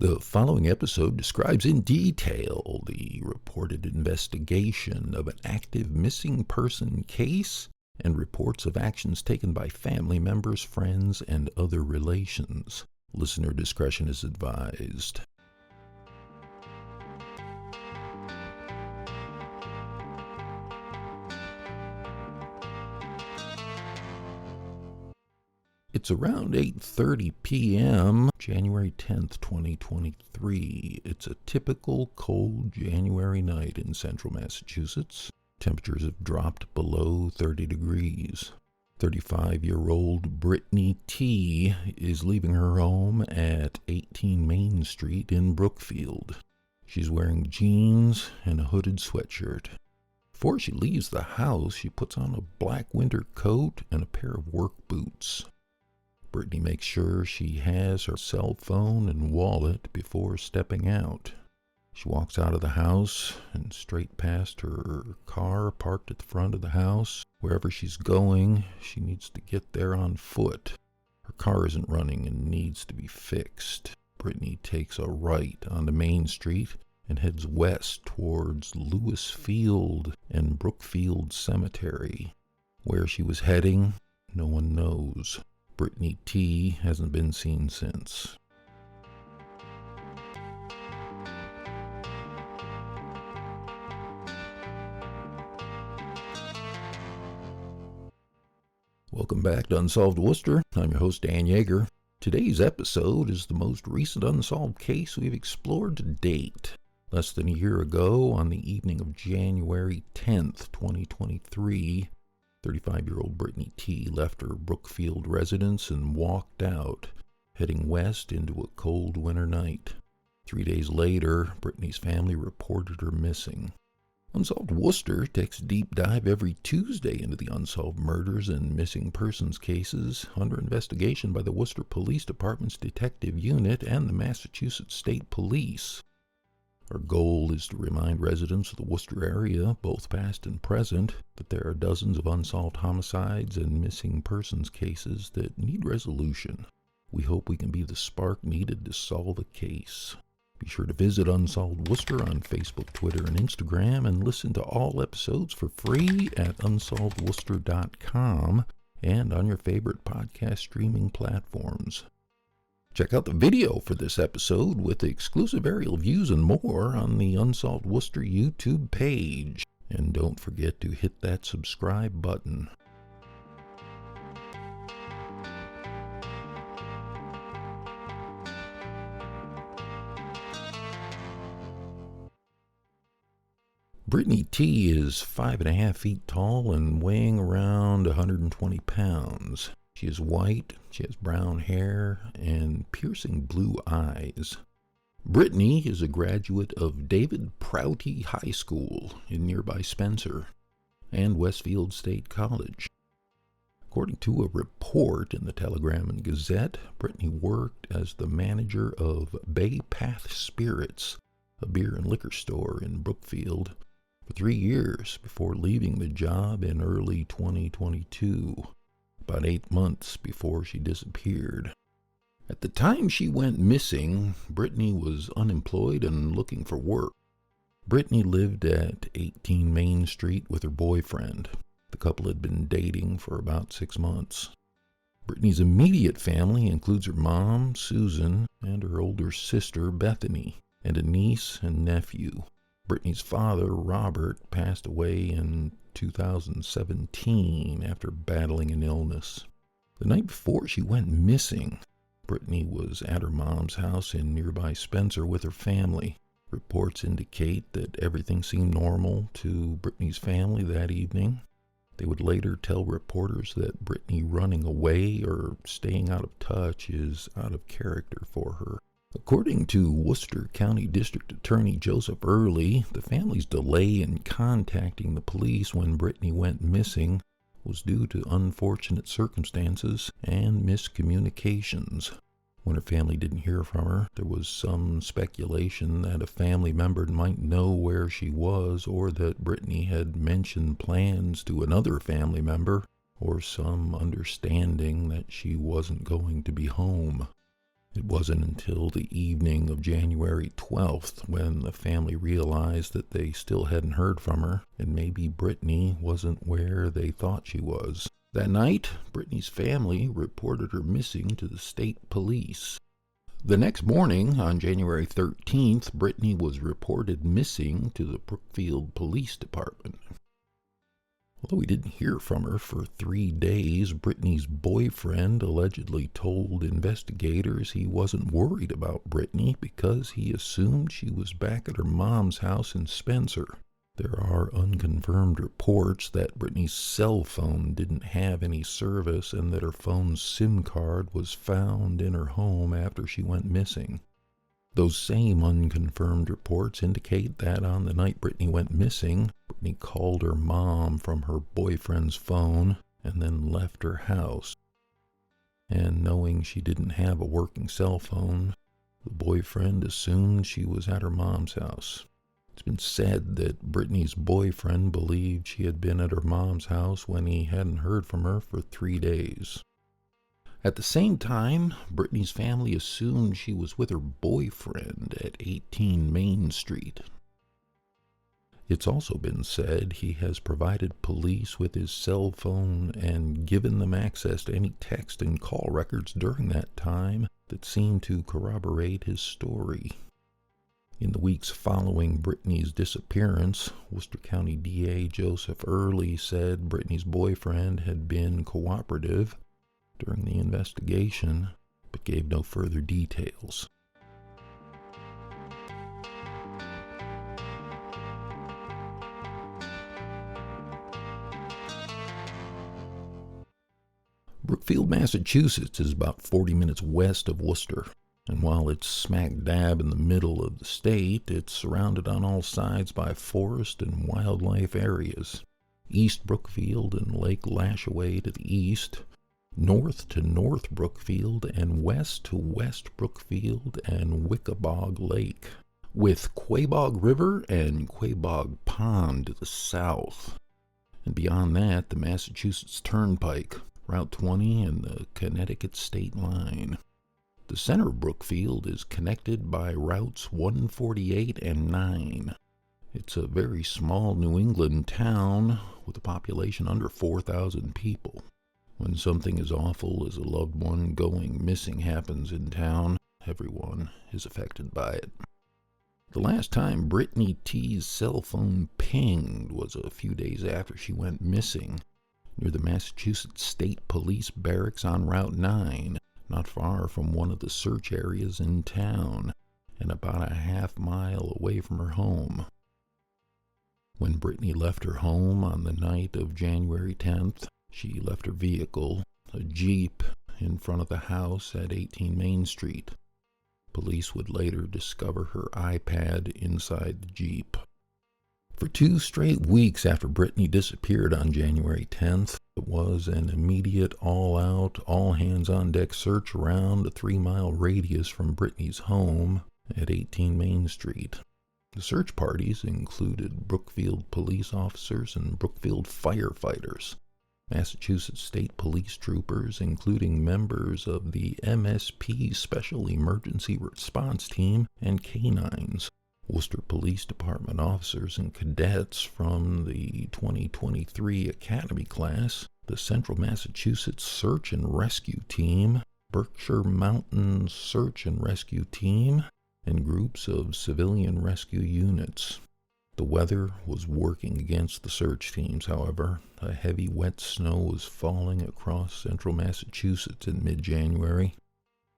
The following episode describes in detail the reported investigation of an active missing person case and reports of actions taken by family members, friends, and other relations. Listener discretion is advised. It's around 8:30 p.m., January 10th, 2023. It's a typical cold January night in central Massachusetts. Temperatures have dropped below 30 degrees. 35-year-old Brittany Tee is leaving her home at 18 Main Street in Brookfield. She's wearing jeans and a hooded sweatshirt. Before she leaves the house, she puts on a black winter coat and a pair of work boots. Brittany makes sure she has her cell phone and wallet before stepping out. She walks out of the house and straight past her car parked at the front of the house. Wherever she's going, she needs to get there on foot. Her car isn't running and needs to be fixed. Brittany takes a right onto Main Street and heads west towards Lewis Field and Brookfield Cemetery. Where she was heading, no one knows. Brittany Tee hasn't been seen since. Welcome back to Unsolved Worcester. I'm your host, Dan Yeager. Today's episode is the most recent unsolved case we've explored to date. Less than a year ago, on the evening of January 10th, 2023, 35-year-old Brittany Tee left her Brookfield residence and walked out, heading west into a cold winter night. 3 days later, Brittany's family reported her missing. Unsolved Worcester takes a deep dive every Tuesday into the unsolved murders and missing persons cases under investigation by the Worcester Police Department's Detective Unit and the Massachusetts State Police. Our goal is to remind residents of the Worcester area, both past and present, that there are dozens of unsolved homicides and missing persons cases that need resolution. We hope we can be the spark needed to solve a case. Be sure to visit Unsolved Worcester on Facebook, Twitter, and Instagram, and listen to all episodes for free at unsolvedworcester.com and on your favorite podcast streaming platforms. Check out the video for this episode with exclusive aerial views and more on the Unsolved Worcester YouTube page. And don't forget to hit that subscribe button. Brittany Tee is 5.5 feet tall and weighing around 120 pounds. She is white, she has brown hair, and piercing blue eyes. Brittany is a graduate of David Prouty High School in nearby Spencer and Westfield State College. According to a report in the Telegram and Gazette, Brittany worked as the manager of Bay Path Spirits, a beer and liquor store in Brookfield, for 3 years before leaving the job in early 2022. About 8 months before she disappeared. At the time she went missing, Brittany was unemployed and looking for work. Brittany lived at 18 Main Street with her boyfriend. The couple had been dating for about 6 months. Brittany's immediate family includes her mom, Susan, and her older sister, Bethany, and a niece and nephew. Brittany's father, Robert, passed away in 2017 after battling an illness. The night before she went missing, Brittany was at her mom's house in nearby Spencer with her family. Reports indicate that everything seemed normal to Brittany's family that evening. They would later tell reporters that Brittany running away or staying out of touch is out of character for her. According to Worcester County District Attorney Joseph Early, the family's delay in contacting the police when Brittany went missing was due to unfortunate circumstances and miscommunications. When her family didn't hear from her, there was some speculation that a family member might know where she was or that Brittany had mentioned plans to another family member or some understanding that she wasn't going to be home. It wasn't until the evening of January 12th when the family realized that they still hadn't heard from her, and maybe Brittany wasn't where they thought she was. That night, Brittany's family reported her missing to the state police. The next morning, on January 13th, Brittany was reported missing to the Brookfield Police Department. Although we didn't hear from her for 3 days, Brittany's boyfriend allegedly told investigators he wasn't worried about Brittany because he assumed she was back at her mom's house in Spencer. There are unconfirmed reports that Brittany's cell phone didn't have any service and that her phone's SIM card was found in her home after she went missing. Those same unconfirmed reports indicate that on the night Brittany went missing, Brittany called her mom from her boyfriend's phone and then left her house. And knowing she didn't have a working cell phone, the boyfriend assumed she was at her mom's house. It's been said that Brittany's boyfriend believed she had been at her mom's house when he hadn't heard from her for 3 days. At the same time, Brittany's family assumed she was with her boyfriend at 18 Main Street. It's also been said he has provided police with his cell phone and given them access to any text and call records during that time that seem to corroborate his story. In the weeks following Brittany's disappearance, Worcester County DA Joseph Early said Brittany's boyfriend had been cooperative during the investigation, but gave no further details. Brookfield, Massachusetts is about 40 minutes west of Worcester, and while it's smack dab in the middle of the state, it's surrounded on all sides by forest and wildlife areas. East Brookfield and Lake Lashaway to the east, north to North Brookfield, and west to West Brookfield and Wickabog Lake, with Quabog River and Quabog Pond to the south. And beyond that, the Massachusetts Turnpike, Route 20, and the Connecticut state line. The center of Brookfield is connected by routes 148 and 9. It's a very small New England town with a population under 4,000 people. When something as awful as a loved one going missing happens in town, everyone is affected by it. The last time Brittany Tee's cell phone pinged was a few days after she went missing, near the Massachusetts State Police Barracks on Route 9, not far from one of the search areas in town, and about a half-mile away from her home. When Brittany left her home on the night of January 10th, she left her vehicle, a Jeep, in front of the house at 18 Main Street. Police would later discover her iPad inside the Jeep. For 2 straight weeks after Brittany disappeared on January 10th, it was an immediate all-out, all-hands-on-deck search around a 3-mile radius from Brittany's home at 18 Main Street. The search parties included Brookfield police officers and Brookfield firefighters, Massachusetts State Police troopers, including members of the MSP Special Emergency Response Team and canines, Worcester Police Department officers and cadets from the 2023 Academy class, the Central Massachusetts Search and Rescue Team, Berkshire Mountain Search and Rescue Team, and groups of civilian rescue units. The weather was working against the search teams, however. A heavy wet snow was falling across central Massachusetts in mid-January.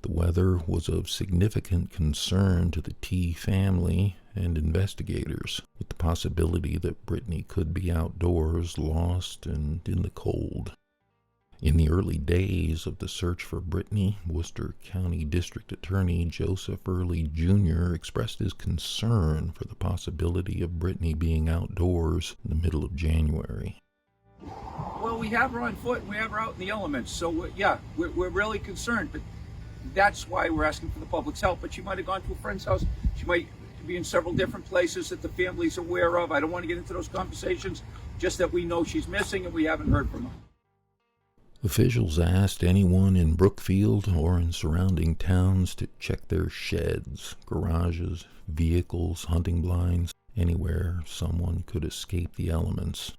The weather was of significant concern to the Tee family and investigators, with the possibility that Brittany could be outdoors, lost, and in the cold. In the early days of the search for Brittany, Worcester County District Attorney Joseph Early Jr. expressed his concern for the possibility of Brittany being outdoors in the middle of January. Well, we have her on foot and we have her out in the elements, so we're really concerned, but that's why we're asking for the public's help. But she might have gone to a friend's house. She might be in several different places that the family's aware of. I don't want to get into those conversations, just that we know she's missing and we haven't heard from her. Officials asked anyone in Brookfield or in surrounding towns to check their sheds, garages, vehicles, hunting blinds, anywhere someone could escape the elements.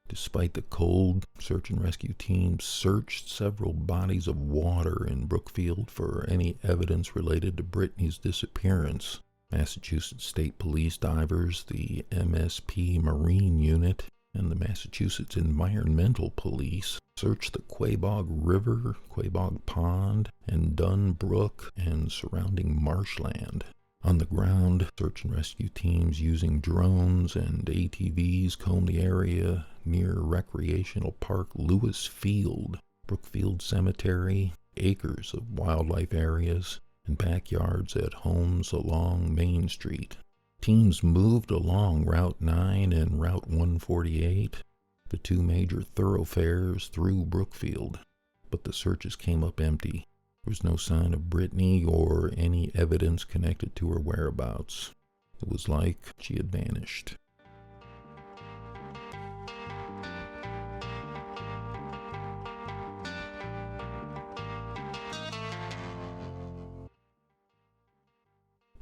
Despite the cold, search and rescue teams searched several bodies of water in Brookfield for any evidence related to Brittany's disappearance. Massachusetts State Police divers, the MSP Marine Unit, and the Massachusetts Environmental Police searched the Quabog River, Quabog Pond, and Dunn Brook and surrounding marshland. On the ground, search and rescue teams using drones and ATVs combed the area near recreational park Lewis Field, Brookfield Cemetery, acres of wildlife areas, and backyards at homes along Main Street. Teams moved along Route 9 and Route 148, the two major thoroughfares through Brookfield, but the searches came up empty. There was no sign of Brittany or any evidence connected to her whereabouts. It was like she had vanished.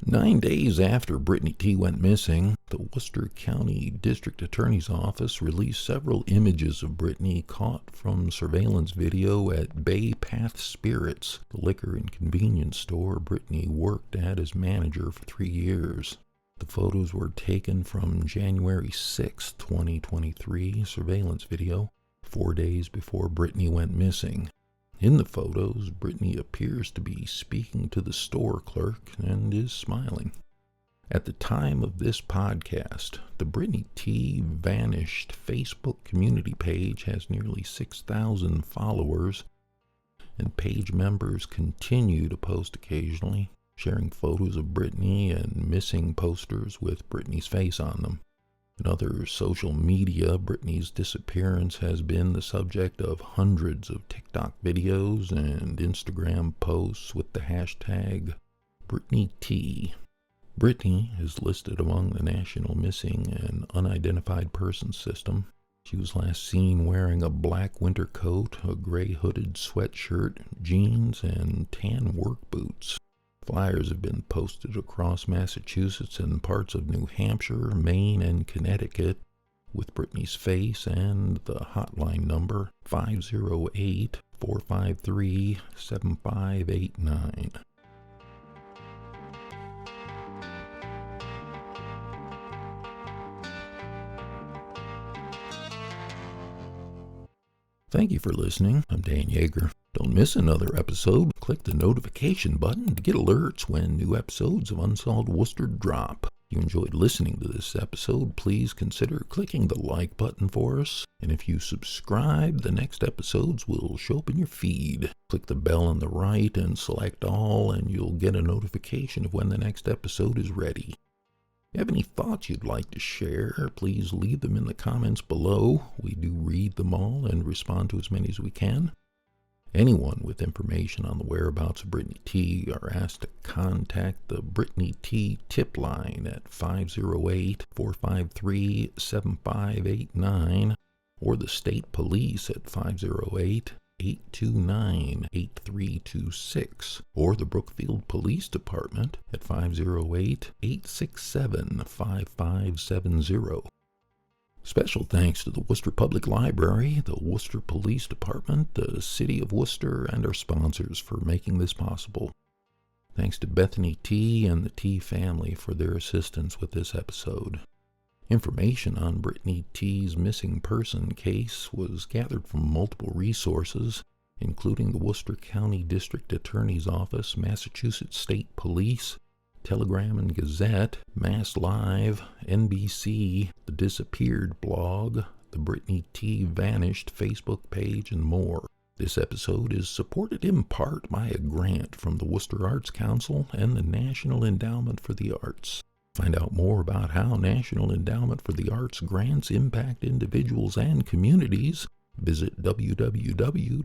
Nine days after Brittany Tee went missing, the Worcester County District Attorney's Office released several images of Brittany caught from surveillance video at Bay Path Spirits, the liquor and convenience store Brittany worked at as manager for 3 years. The photos were taken from January 6, 2023 surveillance video, 4 days before Brittany went missing. In the photos, Brittany appears to be speaking to the store clerk and is smiling. At the time of this podcast, the Brittany Tee Vanished Facebook community page has nearly 6,000 followers, and page members continue to post occasionally, sharing photos of Brittany and missing posters with Brittany's face on them. In other social media, Brittany's disappearance has been the subject of hundreds of TikTok videos and Instagram posts with the hashtag Brittany Tee. Brittany is listed among the National Missing and Unidentified Persons System. She was last seen wearing a black winter coat, a gray hooded sweatshirt, jeans, and tan work boots. Flyers have been posted across Massachusetts and parts of New Hampshire, Maine, and Connecticut with Brittany's face and the hotline number 508-453-7589. Thank you for listening. I'm Dan Yeager. Don't miss another episode. Click the notification button to get alerts when new episodes of Unsolved Worcester drop. If you enjoyed listening to this episode, please consider clicking the like button for us. And if you subscribe, the next episodes will show up in your feed. Click the bell on the right and select all, and you'll get a notification of when the next episode is ready. If you have any thoughts you'd like to share, please leave them in the comments below. We do read them all and respond to as many as we can. Anyone with information on the whereabouts of Brittany Tee are asked to contact the Brittany Tee tip line at 508-453-7589 or the state police at 508-829-8326 or the Brookfield Police Department at 508-867-5570. Special thanks to the Worcester Public Library, the Worcester Police Department, the City of Worcester, and our sponsors for making this possible. Thanks to Brittany Tee and the Tee family for their assistance with this episode. Information on Brittany Tee's missing person case was gathered from multiple resources, including the Worcester County District Attorney's Office, Massachusetts State Police, Telegram and Gazette, Mass Live, NBC, the Disappeared blog, the Brittany Tee Vanished Facebook page, and more. This episode is supported in part by a grant from the Worcester Arts Council and the National Endowment for the Arts. Find out more about how National Endowment for the Arts grants impact individuals and communities. Visit www.arts.gov.